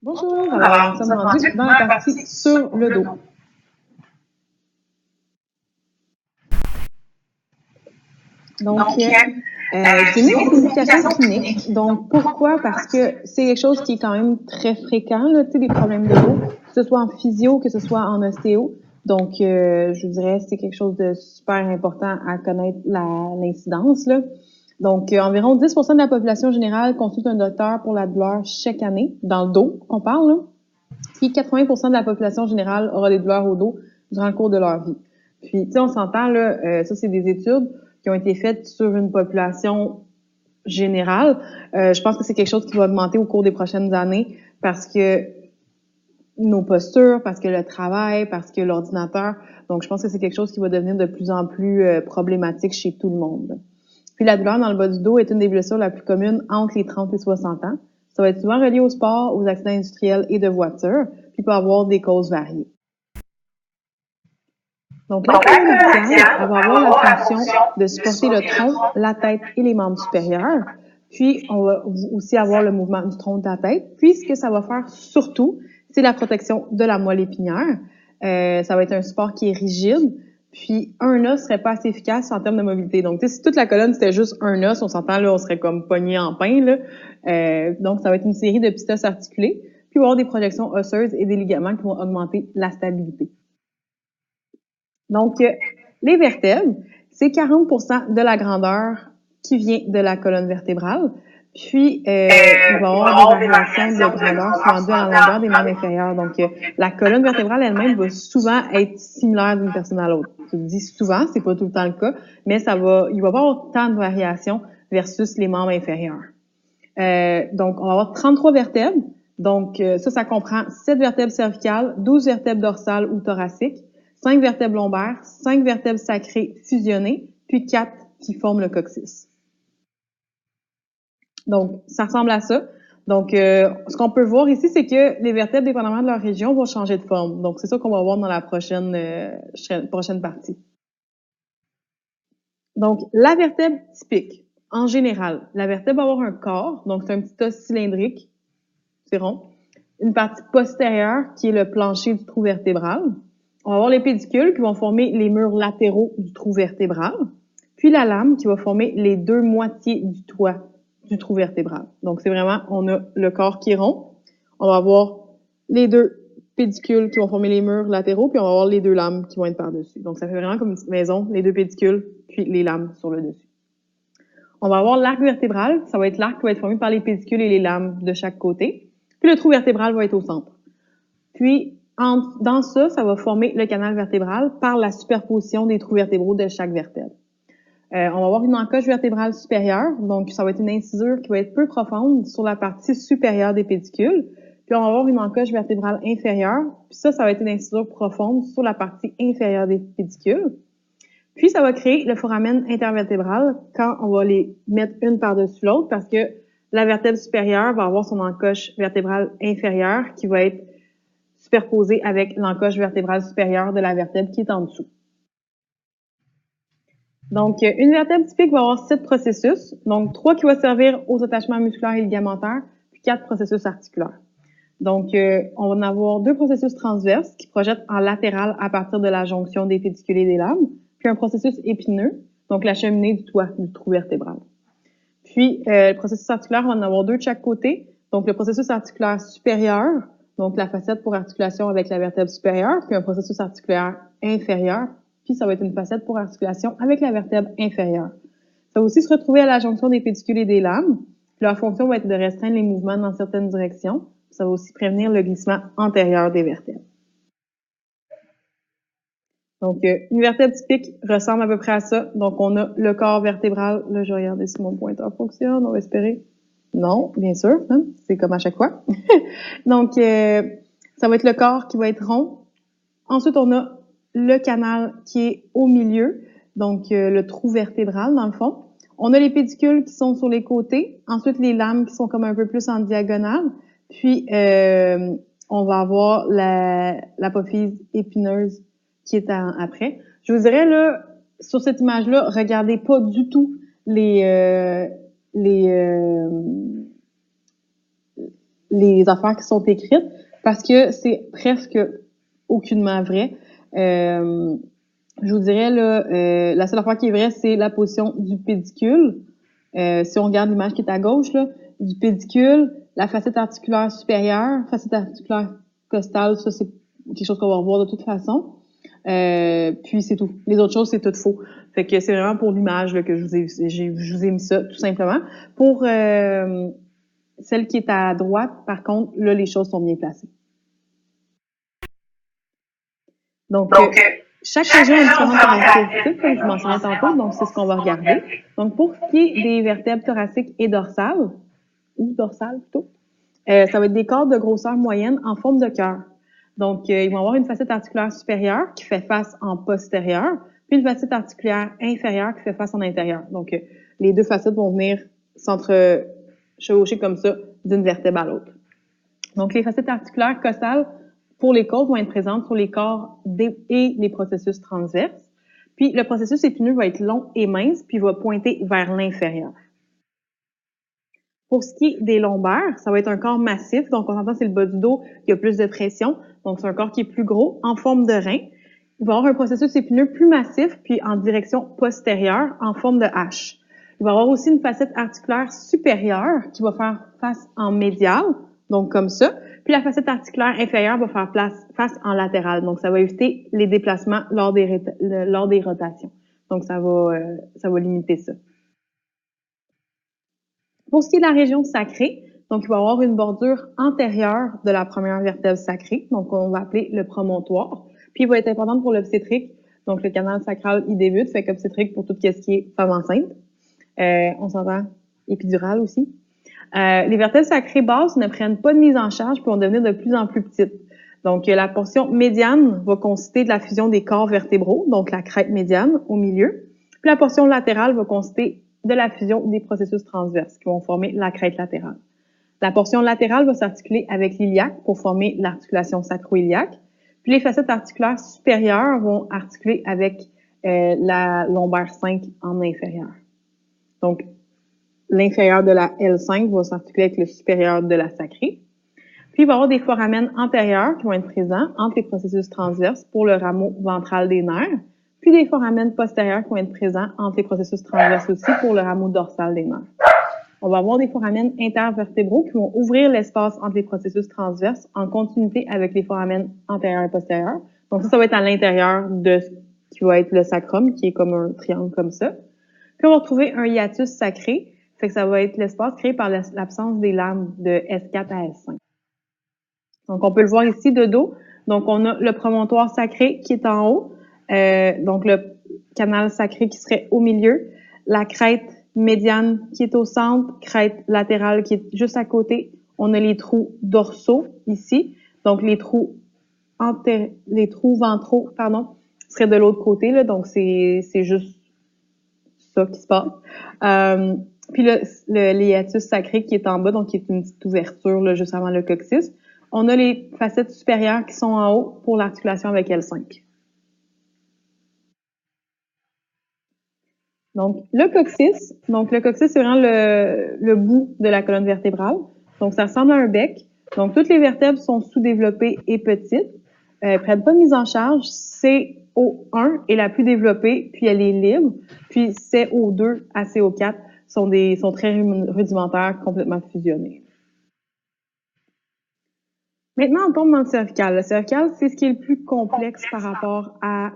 Bonjour, alors nous sommes rendus dans la partie sur le dos. Donc, j'ai mis une signification clinique. Donc, pourquoi? Parce que c'est quelque chose qui est quand même très fréquent, là, tu sais, des problèmes de dos, que ce soit en physio, que ce soit en ostéo. Donc, je vous dirais, c'est quelque chose de super important à connaître l'incidence, là. Donc, environ 10% de la population générale consulte un docteur pour la douleur chaque année, dans le dos, on parle, là. Puis 80% de la population générale aura des douleurs au dos durant le cours de leur vie. Puis, tu sais, on s'entend, là, ça, c'est des études qui ont été faites sur une population générale. Je pense que c'est quelque chose qui va augmenter au cours des prochaines années parce que nos postures, parce que le travail, parce que l'ordinateur. Donc, je pense que c'est quelque chose qui va devenir de plus en plus problématique chez tout le monde. Puis la douleur dans le bas du dos est une des blessures la plus communes entre les 30 et 60 ans. Ça va être souvent relié au sport, aux accidents industriels et de voiture, puis peut avoir des causes variées. Donc, la colonne vertébrale, elle va avoir la fonction de supporter le tronc, la tête et les membres supérieurs. Puis, on va aussi avoir le mouvement du tronc de la tête. Puis, ce que ça va faire surtout, c'est la protection de la moelle épinière. Ça va être un support qui est rigide. Puis, un os serait pas assez efficace en termes de mobilité. Donc, si toute la colonne, c'était juste un os, on s'entend, là, on serait comme pogné en pain, là. Donc, ça va être une série de petits os articulés. Puis, il va y avoir des projections osseuses et des ligaments qui vont augmenter la stabilité. Donc, les vertèbres, c'est 40% de la grandeur qui vient de la colonne vertébrale. Puis, il va y avoir des variations de grandeur souvent dues à la longueur des membres inférieurs. Donc, la colonne vertébrale elle-même va souvent être similaire d'une personne à l'autre. Je dis souvent, c'est pas tout le temps le cas, mais il va y avoir autant de variations versus les membres inférieurs. Donc, on va avoir 33 vertèbres. Donc, ça comprend 7 vertèbres cervicales, 12 vertèbres dorsales ou thoraciques, 5 vertèbres lombaires, 5 vertèbres sacrées fusionnées, puis 4 qui forment le coccyx. Donc, ça ressemble à ça. Donc, ce qu'on peut voir ici, c'est que les vertèbres, dépendamment de leur région, vont changer de forme. Donc, c'est ça qu'on va voir dans la prochaine partie. Donc, la vertèbre typique, en général, la vertèbre va avoir un corps, donc c'est un petit os cylindrique, c'est rond. Une partie postérieure qui est le plancher du trou vertébral. On va avoir les pédicules qui vont former les murs latéraux du trou vertébral. Puis la lame qui va former les deux moitiés du toit du trou vertébral. Donc, c'est vraiment, on a le corps qui est rond. On va avoir les deux pédicules qui vont former les murs latéraux, puis on va avoir les deux lames qui vont être par-dessus. Donc, ça fait vraiment comme une petite maison, les deux pédicules, puis les lames sur le dessus. On va avoir l'arc vertébral. Ça va être l'arc qui va être formé par les pédicules et les lames de chaque côté. Puis le trou vertébral va être au centre. Puis, dans ça, ça va former le canal vertébral par la superposition des trous vertébraux de chaque vertèbre. On va avoir une encoche vertébrale supérieure, donc ça va être une incisure qui va être peu profonde sur la partie supérieure des pédicules. Puis on va avoir une encoche vertébrale inférieure, puis ça va être une incisure profonde sur la partie inférieure des pédicules. Puis ça va créer le foramen intervertébral quand on va les mettre une par-dessus l'autre parce que la vertèbre supérieure va avoir son encoche vertébrale inférieure qui va être superposée avec l'encoche vertébrale supérieure de la vertèbre qui est en dessous. Donc, une vertèbre typique va avoir 7 processus, donc 3 qui vont servir aux attachements musculaires et ligamentaires, puis 4 processus articulaires. Donc, on va en avoir 2 processus transverses qui projettent en latéral à partir de la jonction des pédicules et des lames, puis un processus épineux, donc la cheminée du toit du trou vertébral. Puis, le processus articulaire, on va en avoir 2 de chaque côté. Donc, le processus articulaire supérieur, donc la facette pour articulation avec la vertèbre supérieure, puis un processus articulaire inférieur, puis ça va être une facette pour articulation avec la vertèbre inférieure. Ça va aussi se retrouver à la jonction des pédicules et des lames. Puis leur fonction va être de restreindre les mouvements dans certaines directions. Ça va aussi prévenir le glissement antérieur des vertèbres. Donc, une vertèbre typique ressemble à peu près à ça. Donc, on a le corps vertébral. Là, je vais regarder si mon pointeur fonctionne. On va espérer. Non, bien sûr. Hein? C'est comme à chaque fois. Donc, ça va être le corps qui va être rond. Ensuite, on a le canal qui est au milieu. Donc, le trou vertébral, dans le fond. On a les pédicules qui sont sur les côtés. Ensuite, les lames qui sont comme un peu plus en diagonale. Puis, on va avoir l'apophyse épineuse qui est après. Je vous dirais, là, sur cette image-là, regardez pas du tout les les affaires qui sont écrites parce que c'est presque aucunement vrai. Je vous dirais, là, la seule affaire qui est vraie, c'est la position du pédicule. Si on regarde l'image qui est à gauche, là, du pédicule, la facette articulaire supérieure, facette articulaire costale, ça, c'est quelque chose qu'on va revoir de toute façon. Puis c'est tout. Les autres choses, c'est tout faux. Fait que c'est vraiment pour l'image là, que je vous ai mis ça, tout simplement. Pour celle qui est à droite, par contre, là, les choses sont bien placées. Donc chaque région a différentes caractéristiques, comme je mentionnais tantôt, donc c'est ce qu'on va regarder. Donc, pour ce qui est des vertèbres thoraciques et dorsales, ou dorsales plutôt, ça va être des cordes de grosseur moyenne en forme de cœur. Donc, ils vont avoir une facette articulaire supérieure qui fait face en postérieur, puis une facette articulaire inférieure qui fait face en intérieur. Donc, les deux facettes vont venir s'entre-chevaucher comme ça d'une vertèbre à l'autre. Donc, les facettes articulaires costales pour les côtes vont être présentes sur les corps et les processus transverses. Puis, le processus épineux va être long et mince, puis va pointer vers l'inférieur. Pour ce qui est des lombaires, ça va être un corps massif. Donc, on entend c'est le bas du dos qui a plus de pression. Donc, c'est un corps qui est plus gros, en forme de rein. Il va avoir un processus épineux plus massif, puis en direction postérieure, en forme de H. Il va avoir aussi une facette articulaire supérieure qui va faire face en médial, donc comme ça. Puis la facette articulaire inférieure va faire face en latéral. Donc, ça va éviter les déplacements lors des rotations. Donc, ça va limiter ça. Pour ce qui est de la région sacrée, donc il va y avoir une bordure antérieure de la première vertèbre sacrée, donc on va appeler le promontoire. Puis il va être important pour l'obstétrique, donc le canal sacral y débute, fait qu'obstétrique pour tout ce qui est femme enceinte. On s'entend épidural aussi. Les vertèbres sacrées basses ne prennent pas de mise en charge puis vont devenir de plus en plus petites. Donc la portion médiane va consister de la fusion des corps vertébraux, donc la crête médiane au milieu. Puis la portion latérale va consister de la fusion des processus transverses qui vont former la crête latérale. La portion latérale va s'articuler avec l'iliaque pour former l'articulation sacro-iliaque. Puis les facettes articulaires supérieures vont articuler avec la lombaire 5 en inférieur. Donc, l'inférieur de la L5 va s'articuler avec le supérieur de la sacrée. Puis, il va y avoir des foramènes antérieurs qui vont être présents entre les processus transverses pour le rameau ventral des nerfs, puis des foramènes postérieurs qui vont être présents entre les processus transverses aussi pour le rameau dorsal des nerfs. On va avoir des foramènes intervertébraux qui vont ouvrir l'espace entre les processus transverses en continuité avec les foramènes antérieurs et postérieurs. Donc ça va être à l'intérieur de ce qui va être le sacrum, qui est comme un triangle comme ça. Puis on va retrouver un hiatus sacré, fait que ça va être l'espace créé par l'absence des lames de S4 à S5. Donc on peut le voir ici de dos. Donc on a le promontoire sacré qui est en haut, donc le canal sacré qui serait au milieu, la crête médiane qui est au centre, crête latérale qui est juste à côté. On a les trous dorsaux ici, donc les trous ventraux, seraient de l'autre côté là, donc c'est juste ça qui se passe. Puis le hiatus sacré qui est en bas, donc qui est une petite ouverture là, juste avant le coccyx. On a les facettes supérieures qui sont en haut pour l'articulation avec L5. Donc, le coccyx, c'est vraiment le bout de la colonne vertébrale. Donc, ça ressemble à un bec. Donc, toutes les vertèbres sont sous-développées et petites. Prennent pas de mise en charge. CO1 est la plus développée, puis elle est libre. Puis CO2 à CO4 sont très rudimentaires, complètement fusionnés. Maintenant, on tombe dans le cervical. Le cervical, c'est ce qui est le plus complexe par rapport à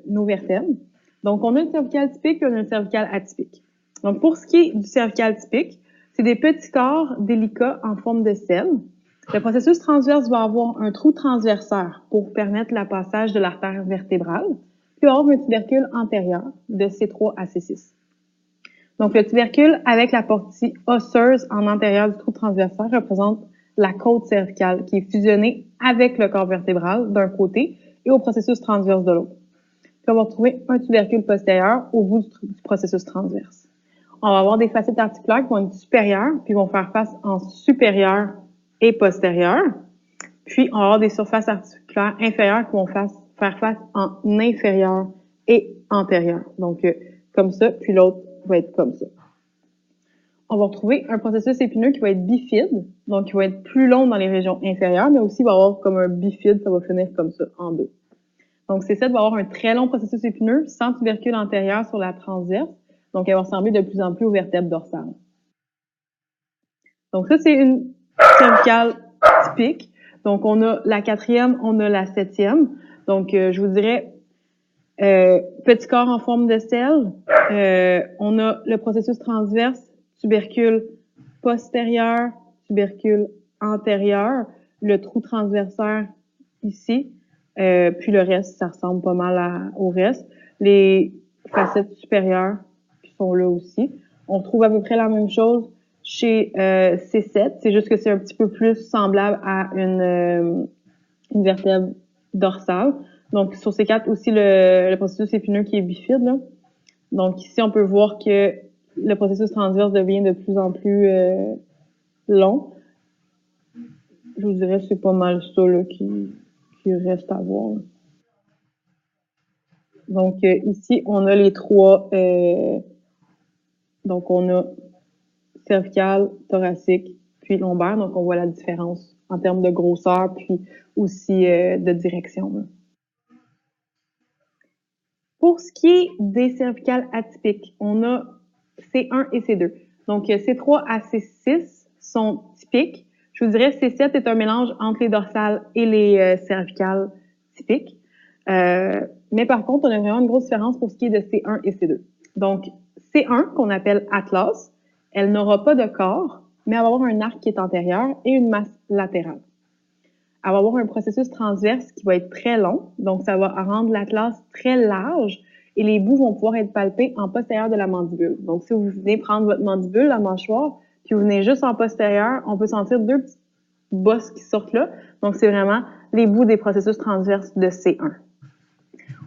nos vertèbres. Donc, on a le cervical typique et on a le cervical atypique. Donc, pour ce qui est du cervical typique, c'est des petits corps délicats en forme de selle. Le processus transverse va avoir un trou transversaire pour permettre le passage de l'artère vertébrale, puis il va avoir un tubercule antérieur de C3 à C6. Donc, le tubercule avec la partie osseuse en antérieur du trou transversaire représente la côte cervicale qui est fusionnée avec le corps vertébral d'un côté et au processus transverse de l'autre. Puis on va retrouver un tubercule postérieur au bout du processus transverse. On va avoir des facettes articulaires qui vont être supérieures, puis vont faire face en supérieur et postérieur. Puis on va avoir des surfaces articulaires inférieures qui vont faire face en inférieur et antérieur. Donc comme ça, puis l'autre va être comme ça. on va retrouver un processus épineux qui va être bifide, donc qui va être plus long dans les régions inférieures, mais aussi il va avoir comme un bifide, ça va finir comme ça, en deux. Donc, C7 va avoir un très long processus épineux sans tubercule antérieur sur la transverse, donc elle va ressembler de plus en plus aux vertèbres dorsales. Donc ça, c'est une cervicale typique. Donc, on a la 4e, on a la 7e. Donc, je vous dirais, petit corps en forme de selle. On a le processus transverse, tubercule postérieur, tubercule antérieur, le trou transversaire ici, puis le reste, ça ressemble pas mal au reste. Les facettes supérieures qui sont là aussi. On trouve à peu près la même chose chez C7, c'est juste que c'est un petit peu plus semblable à une vertèbre dorsale. Donc, sur C4 aussi, le processus épineux qui est bifide, là. Donc, ici, on peut voir que le processus transverse devient de plus en plus long. Je vous dirais que c'est pas mal ça là, qui reste à voir. Donc, ici, on a les trois. Donc, on a cervical, thoracique, puis lombaire. Donc, on voit la différence en termes de grosseur, puis aussi de direction. Là. Pour ce qui est des cervicales atypiques, on a C1 et C2. Donc, C3 à C6 sont typiques. Je vous dirais C7 est un mélange entre les dorsales et les cervicales typiques. Mais par contre, on a vraiment une grosse différence pour ce qui est de C1 et C2. Donc, C1, qu'on appelle Atlas, elle n'aura pas de corps, mais elle va avoir un arc qui est antérieur et une masse latérale. Elle va avoir un processus transverse qui va être très long, donc ça va rendre l'atlas très large et les bouts vont pouvoir être palpés en postérieur de la mandibule. Donc, si vous venez prendre votre mandibule, la mâchoire, puis vous venez juste en postérieur, on peut sentir deux petites bosses qui sortent là. Donc, c'est vraiment les bouts des processus transverses de C1.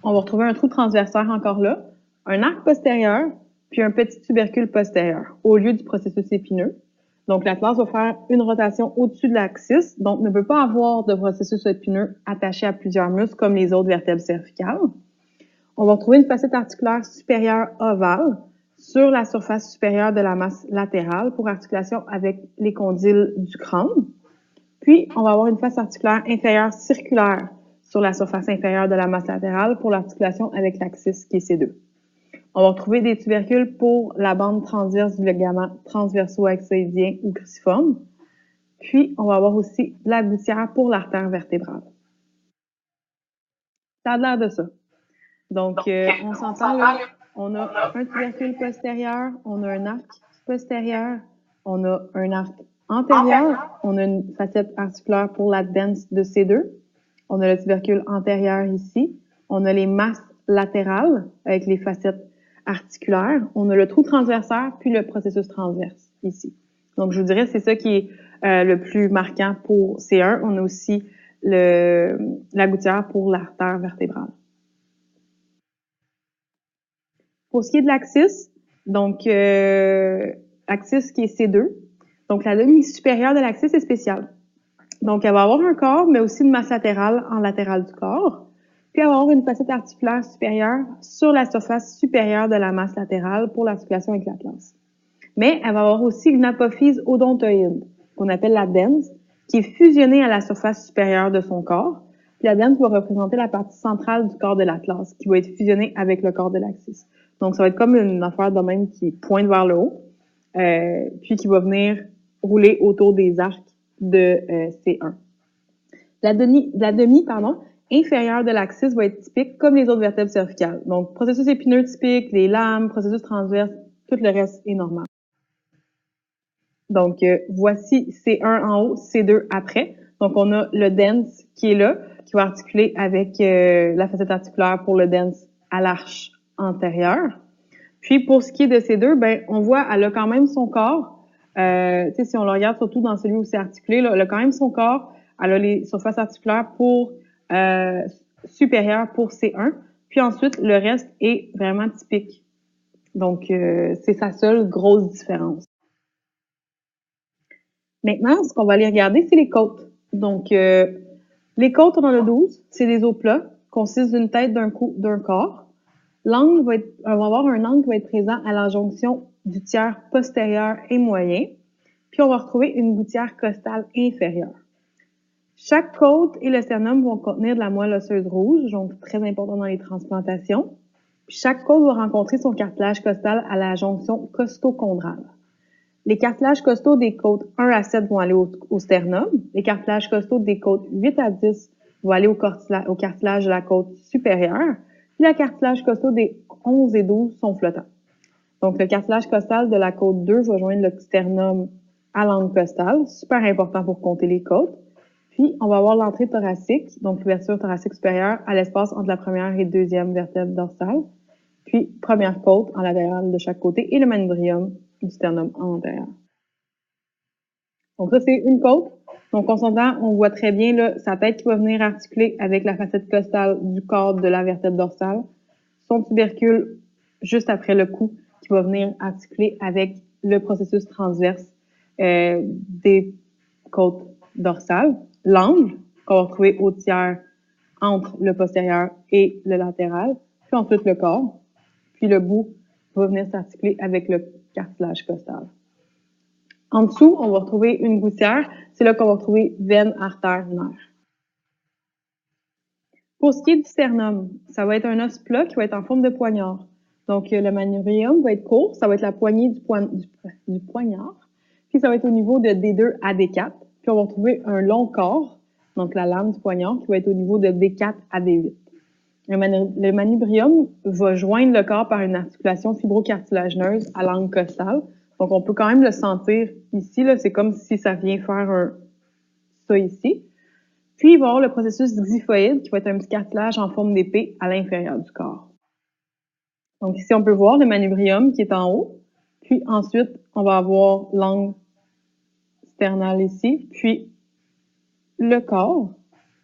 On va retrouver un trou transversaire encore là, un arc postérieur, puis un petit tubercule postérieur au lieu du processus épineux. Donc, l'atlas va faire une rotation au-dessus de l'axis, donc ne peut pas avoir de processus épineux attaché à plusieurs muscles comme les autres vertèbres cervicales. On va retrouver une facette articulaire supérieure ovale sur la surface supérieure de la masse latérale pour articulation avec les condyles du crâne. Puis, on va avoir une face articulaire inférieure circulaire sur la surface inférieure de la masse latérale pour l'articulation avec l'axis qui est C2. On va retrouver des tubercules pour la bande transverse du ligament transverso-axoïdien ou cruciforme. Puis, on va avoir aussi la gouttière pour l'artère vertébrale. Ça a l'air de ça. Donc, on s'entend là, on a un tubercule postérieur, on a un arc postérieur, on a un arc antérieur, on a une facette articulaire pour la dens de C2, on a le tubercule antérieur ici, on a les masses latérales avec les facettes articulaires, on a le trou transversaire, puis le processus transverse ici. Donc, je vous dirais, c'est ça qui est le plus marquant pour C1. On a aussi la gouttière pour l'artère vertébrale. Pour ce qui est de l'axis, donc axis qui est C2, donc la demi supérieure de l'axis est spéciale. Donc, elle va avoir un corps, mais aussi une masse latérale en latéral du corps. Puis, elle va avoir une facette articulaire supérieure sur la surface supérieure de la masse latérale pour l'articulation avec l'atlas. Mais elle va avoir aussi une apophyse odontoïde, qu'on appelle la dens, qui est fusionnée à la surface supérieure de son corps. Puis la dens va représenter la partie centrale du corps de l'atlas, qui va être fusionnée avec le corps de l'axis. Donc, ça va être comme une affaire de même qui pointe vers le haut, puis qui va venir rouler autour des arcs de C1. La demi inférieure de l'axis va être typique comme les autres vertèbres cervicales. Donc, processus épineux typique, les lames, processus transverse, tout le reste est normal. Donc, voici C1 en haut, C2 après. Donc, on a le dens qui est là, qui va articuler avec la facette articulaire pour le dens à l'arche antérieure. Puis, pour ce qui est de C2, ben, on voit, elle a quand même son corps. Si on le regarde surtout dans celui où c'est articulé, là, elle a quand même son corps. Elle a les surfaces articulaires pour supérieures pour C1. Puis ensuite, le reste est vraiment typique. Donc, c'est sa seule grosse différence. Maintenant, ce qu'on va aller regarder, c'est les côtes. Donc, les côtes, on en a 12. C'est des os plats, consistent d'une tête, d'un cou, d'un corps. L'angle va avoir un angle qui va être présent à la jonction du tiers postérieur et moyen. Puis on va retrouver une gouttière costale inférieure. Chaque côte et le sternum vont contenir de la moelle osseuse rouge, donc très important dans les transplantations. Puis chaque côte va rencontrer son cartilage costal à la jonction costochondrale. Les cartilages costaux des côtes 1 à 7 vont aller au sternum. Les cartilages costaux des côtes 8 à 10 vont aller au cartilage de la côte supérieure. Puis les cartilages costaux des 11 et 12 sont flottants. Donc, le cartilage costal de la côte 2 va joindre le sternum à l'angle costal, super important pour compter les côtes. Puis, on va avoir l'entrée thoracique, donc l'ouverture thoracique supérieure à l'espace entre la première et deuxième vertèbre dorsale. Puis, première côte en latéral de chaque côté et le manubrium du sternum en antérieur. Donc, ça, c'est une côte. Donc, on s'entend, on voit très bien là, sa tête qui va venir articuler avec la facette costale du corps de la vertèbre dorsale. Son tubercule juste après le cou qui va venir articuler avec le processus transverse des côtes dorsales. L'angle qu'on va retrouver au tiers entre le postérieur et le latéral. Puis ensuite le corps. Puis le bout va venir s'articuler avec le cartilage costal. En dessous, on va retrouver une gouttière. C'est là qu'on va retrouver veine, artère, nerf. Pour ce qui est du sternum, ça va être un os plat qui va être en forme de poignard. Donc, le manubrium va être court, ça va être la poignée du poignard. Puis, ça va être au niveau de D2 à D4. Puis, on va retrouver un long corps, donc la lame du poignard, qui va être au niveau de D4 à D8. Le manubrium va joindre le corps par une articulation fibrocartilagineuse à l'angle costal. Donc, on peut quand même le sentir ici, là. C'est comme si ça vient faire ça ici. Puis, il va y avoir le processus xiphoïde, qui va être un petit cartilage en forme d'épée à l'intérieur du corps. Donc, ici, on peut voir le manubrium qui est en haut. Puis, ensuite, on va avoir l'angle sternal ici, puis le corps,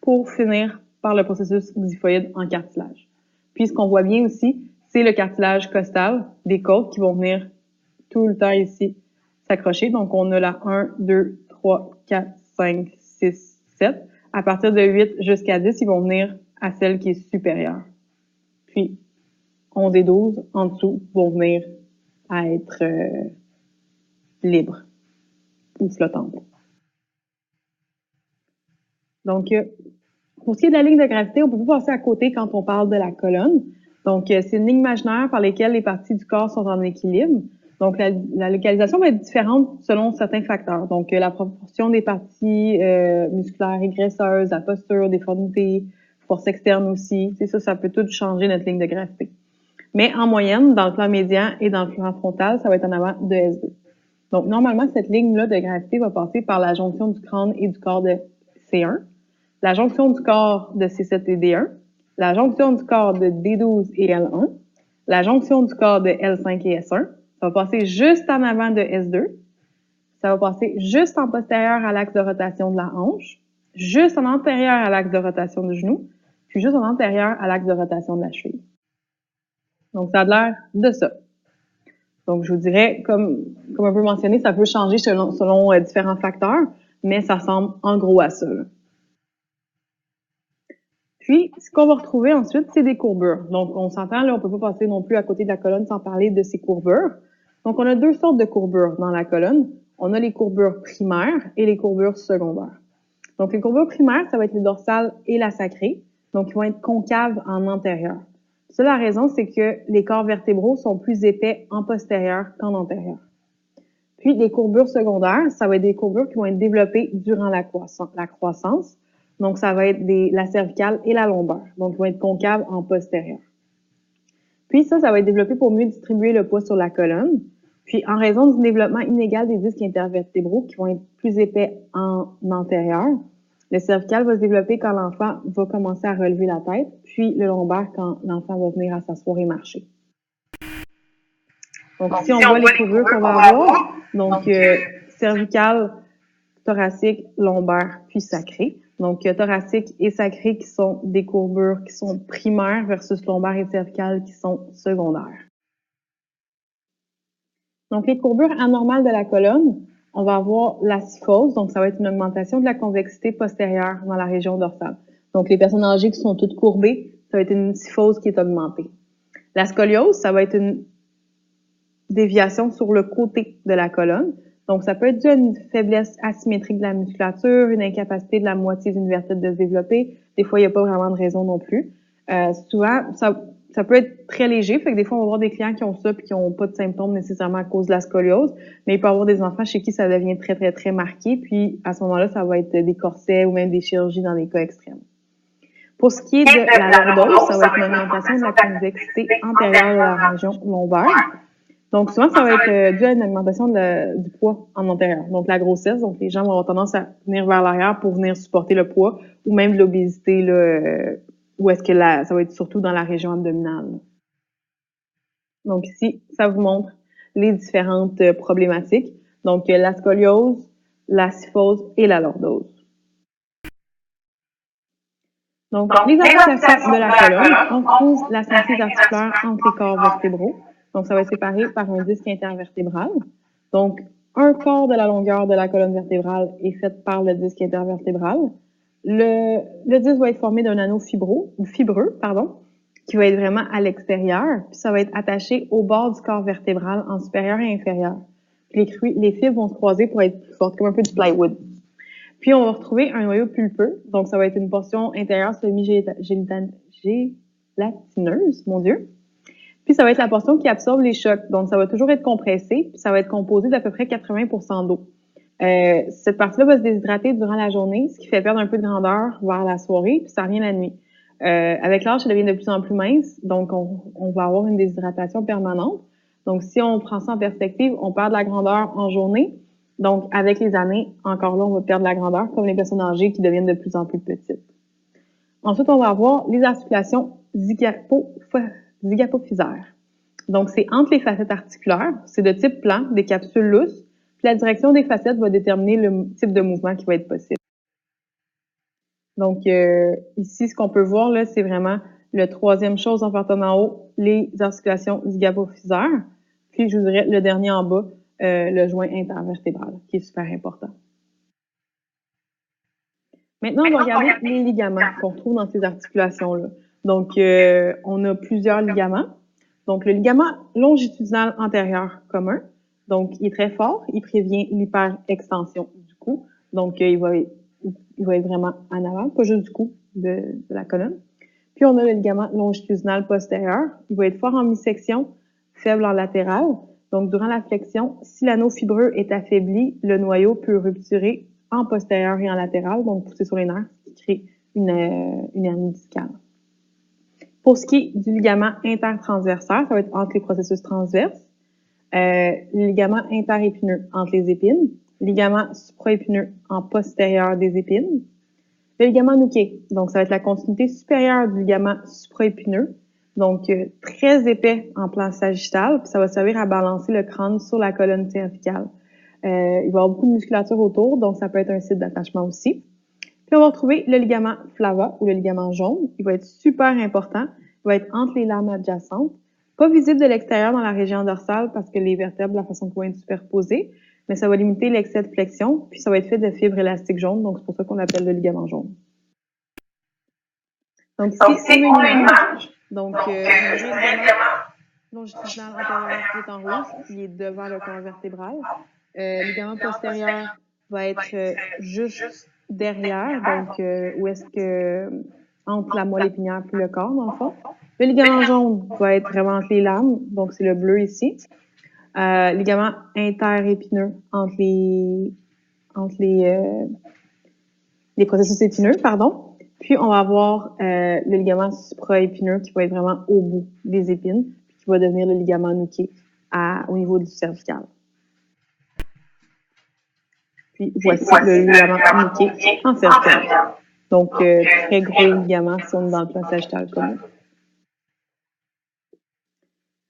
pour finir par le processus xiphoïde en cartilage. Puis, ce qu'on voit bien aussi, c'est le cartilage costal des côtes qui vont venir tout le temps ici s'accrocher. Donc, on a la 1, 2, 3, 4, 5, 6, 7. À partir de 8 jusqu'à 10, ils vont venir à celle qui est supérieure. Puis, 11 et 12, en dessous, vont venir à être libres ou flottantes. Donc, pour ce qui est de la ligne de gravité, on peut pas passer à côté quand on parle de la colonne. Donc, c'est une ligne imaginaire par laquelle les parties du corps sont en équilibre. Donc, la localisation va être différente selon certains facteurs. Donc, la proportion des parties musculaires et graisseuses, la posture, déformité, force externe aussi. C'est ça peut tout changer notre ligne de gravité. Mais en moyenne, dans le plan médian et dans le plan frontal, ça va être en avant de S2. Donc, normalement, cette ligne-là de gravité va passer par la jonction du crâne et du corps de C1, la jonction du corps de C7 et D1, la jonction du corps de D12 et L1, la jonction du corps de L5 et S1. Ça va passer juste en avant de S2. Ça va passer juste en postérieur à l'axe de rotation de la hanche, juste en antérieur à l'axe de rotation du genou, puis juste en antérieur à l'axe de rotation de la cheville. Donc, ça a l'air de ça. Donc, je vous dirais, comme un peu mentionné, ça peut changer selon différents facteurs, mais ça ressemble en gros à ça. Là. Puis, ce qu'on va retrouver ensuite, c'est des courbures. Donc, on s'entend, là, on peut pas passer non plus à côté de la colonne sans parler de ces courbures. Donc, on a deux sortes de courbures dans la colonne. On a les courbures primaires et les courbures secondaires. Donc, les courbures primaires, ça va être les dorsales et la sacrée. Donc, ils vont être concaves en antérieur. Ça, la raison, c'est que les corps vertébraux sont plus épais en postérieur qu'en antérieur. Puis, les courbures secondaires, ça va être des courbures qui vont être développées durant la croissance. Donc, ça va être la cervicale et la lombaire. Donc, ils vont être concaves en postérieur. Puis, ça va être développé pour mieux distribuer le poids sur la colonne. Puis, en raison du développement inégal des disques intervertébraux qui vont être plus épais en antérieur, le cervical va se développer quand l'enfant va commencer à relever la tête, puis le lombaire quand l'enfant va venir à s'asseoir et marcher. Donc, ici, on voit les courbures qu'on va avoir. Donc, cervical, thoracique, lombaire, puis sacré. Donc, thoracique et sacré qui sont des courbures qui sont primaires versus lombaire et cervical qui sont secondaires. Donc, les courbures anormales de la colonne, on va avoir la kyphose, donc ça va être une augmentation de la convexité postérieure dans la région dorsale. Donc, les personnes âgées qui sont toutes courbées, ça va être une kyphose qui est augmentée. La scoliose, ça va être une déviation sur le côté de la colonne. Donc, ça peut être dû à une faiblesse asymétrique de la musculature, une incapacité de la moitié d'une vertèbre de se développer. Des fois, il n'y a pas vraiment de raison non plus. Souvent, ça peut être très léger. Fait que des fois, on va voir des clients qui ont ça puis qui n'ont pas de symptômes nécessairement à cause de la scoliose. Mais il peut y avoir des enfants chez qui ça devient très, très, très marqué. Puis, à ce moment-là, ça va être des corsets ou même des chirurgies dans des cas extrêmes. Pour ce qui est de la lordose, ça va être une augmentation de la convexité antérieure de la région lombaire. Donc, souvent, ça va être dû à une augmentation du poids en antérieur. Donc, la grossesse, donc les gens vont avoir tendance à venir vers l'arrière pour venir supporter le poids ou même de l'obésité, là, où est-ce que ça va être surtout dans la région abdominale. Donc, ici, ça vous montre les différentes problématiques. Donc, la scoliose, la kyphose et la lordose. Donc, les associations de la colonne, on trouve la synthèse articulaire entre les corps vertébraux. Donc, ça va être séparé par un disque intervertébral. Donc, un quart de la longueur de la colonne vertébrale est faite par le disque intervertébral. Le disque va être formé d'un anneau fibreux, qui va être vraiment à l'extérieur, puis ça va être attaché au bord du corps vertébral en supérieur et inférieur. Puis les fibres vont se croiser pour être plus fortes, comme un peu du plywood. Puis, on va retrouver un noyau pulpeux. Donc, ça va être une portion intérieure semi-gélatineuse, mon Dieu. Puis, ça va être la portion qui absorbe les chocs. Donc, ça va toujours être compressé. Puis, ça va être composé d'à peu près 80% d'eau. Cette partie-là va se déshydrater durant la journée, ce qui fait perdre un peu de grandeur vers la soirée, puis ça revient la nuit. Avec l'âge, ça devient de plus en plus mince. Donc, on va avoir une déshydratation permanente. Donc, si on prend ça en perspective, on perd de la grandeur en journée. Donc, avec les années, encore là, on va perdre la grandeur, comme les personnes âgées qui deviennent de plus en plus petites. Ensuite, on va avoir les articulations zygapophysaires. Donc, c'est entre les facettes articulaires. C'est de type plan, des capsules lousses. Puis la direction des facettes va déterminer le type de mouvement qui va être possible. Donc, ici, ce qu'on peut voir, là, c'est vraiment le troisième chose en partant en haut, les articulations zygapophysaires. Puis, je vous dirais le dernier en bas, le joint intervertébral, qui est super important. Maintenant, on va regarder les ligaments qu'on trouve dans ces articulations-là. Donc, on a plusieurs ligaments. Donc, le ligament longitudinal antérieur commun, donc, il est très fort, il prévient l'hyperextension du cou. Donc, il va être vraiment en avant, pas juste du cou, de la colonne. Puis, on a le ligament longitudinal postérieur. Il va être fort en mi-section, faible en latéral. Donc, durant la flexion, si l'anneau fibreux est affaibli, le noyau peut rupturer en postérieur et en latéral, donc pousser sur les nerfs, ce qui crée une hernie discale. Pour ce qui est du ligament intertransversaire, ça va être entre les processus transverses. Le ligament interépineux entre les épines. Ligament supraépineux en postérieur des épines. Le ligament nuqué, donc ça va être la continuité supérieure du ligament supraépineux, donc très épais en plan sagittal, puis ça va servir à balancer le crâne sur la colonne cervicale. Il va y avoir beaucoup de musculature autour, donc ça peut être un site d'attachement aussi. Puis on va retrouver le ligament flava ou le ligament jaune. Il va être super important. Il va être entre les lames adjacentes. Pas visible de l'extérieur dans la région dorsale parce que les vertèbres, la façon qu'on va être superposées, mais ça va limiter l'excès de flexion, puis ça va être fait de fibres élastiques jaunes, donc c'est pour ça qu'on l'appelle le ligament jaune. Donc ici, on a une image. Donc, le ligament longitudinal antérieur est en rouge, il est devant le corps vertébral. Le ligament postérieur va être juste derrière, donc où est-ce que entre la moelle épinière puis le corps, dans le fond. Le ligament jaune va être vraiment entre les lames, donc c'est le bleu ici. Ligament interépineux entre les processus épineux, pardon. Puis on va avoir le ligament supraépineux qui va être vraiment au bout des épines, puis qui va devenir le ligament nuqué au niveau du cervical. Puis voici le ligament nuqué en cervical. Donc, très gros ligament si on est dans le plan sagittal commun.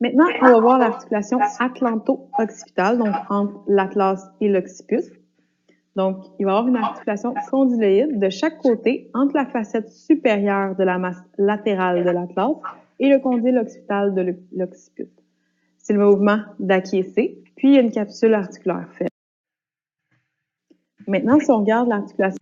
Maintenant, on va voir l'articulation atlanto-occipitale, donc entre l'atlas et l'occiput. Donc, il va y avoir une articulation condyloïde de chaque côté entre la facette supérieure de la masse latérale de l'atlas et le condyle occipital de l'occiput. C'est le mouvement d'acquiescer, puis il y a une capsule articulaire faible. Maintenant, si on regarde l'articulation